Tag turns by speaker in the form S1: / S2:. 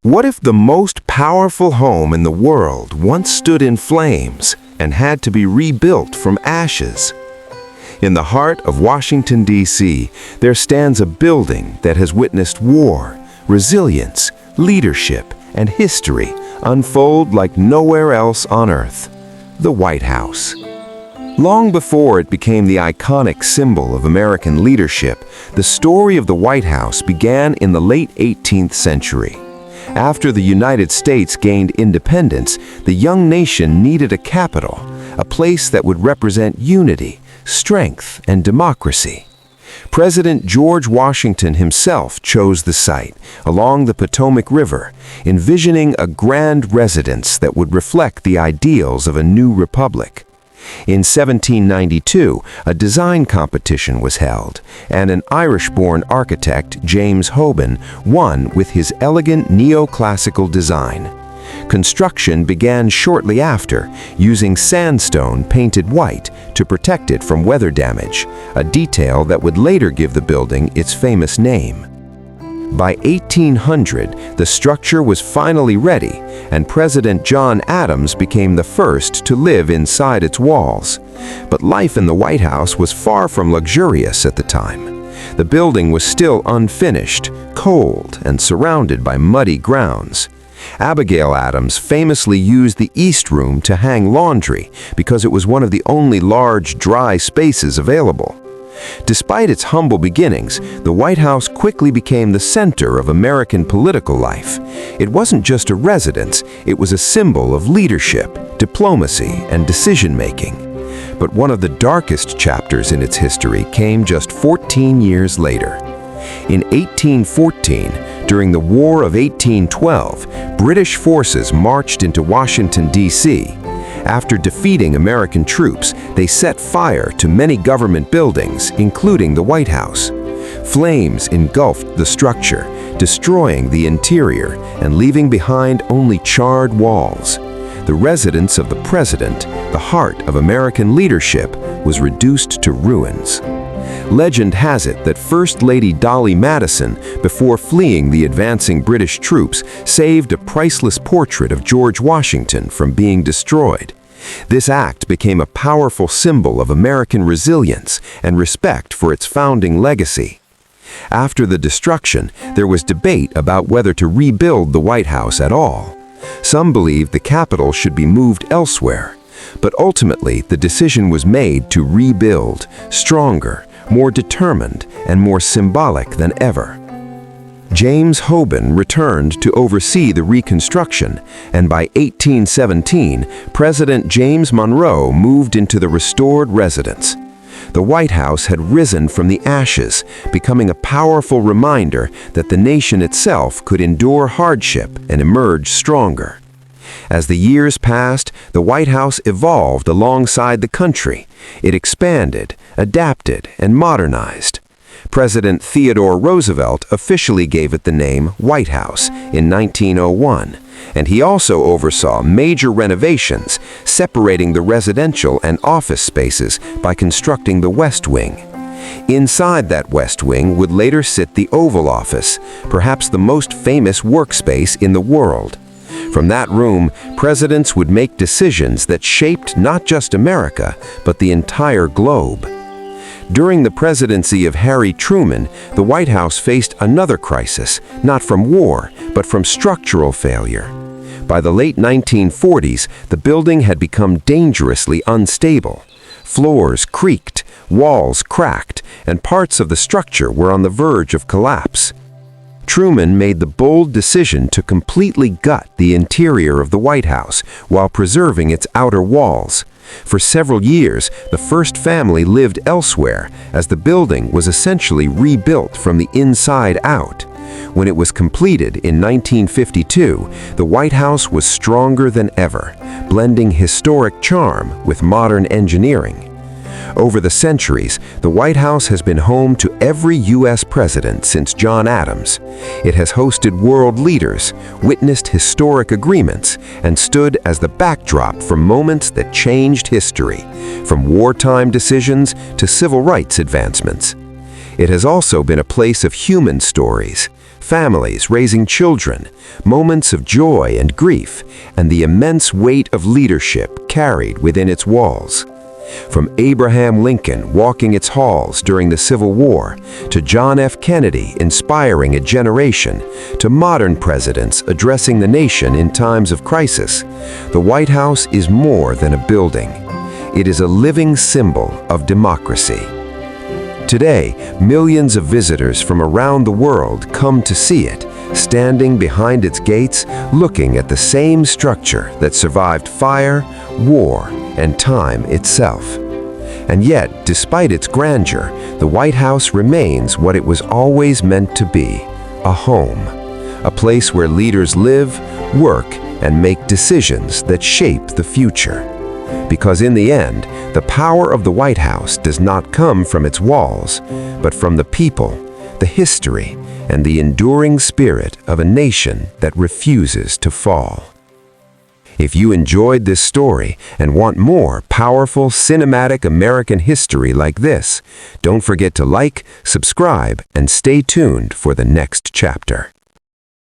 S1: What if the most powerful home in the world once stood in flames and had to be rebuilt from ashes? In the heart of Washington, D.C., there stands a building that has witnessed war, resilience, leadership, and history unfold like nowhere else on Earth: the White House. Long before it became the iconic symbol of American leadership, the story of the White House began in the late 18th century. After the United States gained independence, the young nation needed a capital, a place that would represent unity, strength, and democracy. President George Washington himself chose the site, along the Potomac River, envisioning a grand residence that would reflect the ideals of a new republic. In 1792, a design competition was held, and an Irish-born architect, James Hoban, won with his elegant neoclassical design. Construction began shortly after, using sandstone painted white to protect it from weather damage, a detail that would later give the building its famous name. By 1800, the structure was finally ready, and President John Adams became the first to live inside its walls. But life in the White House was far from luxurious at the time. The building was still unfinished, cold, and surrounded by muddy grounds. Abigail Adams famously used the East Room to hang laundry because it was one of the only large, dry spaces available. Despite its humble beginnings, the White House quickly became the center of American political life. It wasn't just a residence, it was a symbol of leadership, diplomacy, and decision-making. But one of the darkest chapters in its history came just 14 years later. In 1814, during the War of 1812, British forces marched into Washington, D.C. After defeating American troops, they set fire to many government buildings, including the White House. Flames engulfed the structure, destroying the interior and leaving behind only charred walls. The residence of the president, the heart of American leadership, was reduced to ruins. Legend has it that First Lady Dolly Madison, before fleeing the advancing British troops, saved a priceless portrait of George Washington from being destroyed. This act became a powerful symbol of American resilience and respect for its founding legacy. After the destruction, there was debate about whether to rebuild the White House at all. Some believed the Capitol should be moved elsewhere, but ultimately the decision was made to rebuild, stronger, more determined, and more symbolic than ever. James Hoban returned to oversee the reconstruction, and by 1817, President James Monroe moved into the restored residence. The White House had risen from the ashes, becoming a powerful reminder that the nation itself could endure hardship and emerge stronger. As the years passed, the White House evolved alongside the country. It expanded, adapted, and modernized. President Theodore Roosevelt officially gave it the name White House in 1901, and he also oversaw major renovations, separating the residential and office spaces by constructing the West Wing. Inside that West Wing would later sit the Oval Office, perhaps the most famous workspace in the world. From that room, presidents would make decisions that shaped not just America, but the entire globe. During the presidency of Harry Truman, the White House faced another crisis, not from war, but from structural failure. By the late 1940s, the building had become dangerously unstable. Floors creaked, walls cracked, and parts of the structure were on the verge of collapse. Truman made the bold decision to completely gut the interior of the White House while preserving its outer walls. For several years, the first family lived elsewhere, as the building was essentially rebuilt from the inside out. When it was completed in 1952, the White House was stronger than ever, blending historic charm with modern engineering. Over the centuries, the White House has been home to every U.S. president since John Adams. It has hosted world leaders, witnessed historic agreements, and stood as the backdrop for moments that changed history, from wartime decisions to civil rights advancements. It has also been a place of human stories, families raising children, moments of joy and grief, and the immense weight of leadership carried within its walls. From Abraham Lincoln walking its halls during the Civil War, to John F. Kennedy inspiring a generation, to modern presidents addressing the nation in times of crisis, the White House is more than a building. It is a living symbol of democracy. Today, millions of visitors from around the world come to see it, standing behind its gates, looking at the same structure that survived fire, war, and time itself. And yet, despite its grandeur, the White House remains what it was always meant to be, a home, a place where leaders live, work, and make decisions that shape the future. Because in the end, the power of the White House does not come from its walls, but from the people, the history, and the enduring spirit of a nation that refuses to fall. If you enjoyed this story and want more powerful cinematic American history like this, don't forget to like, subscribe, and stay tuned for the next chapter.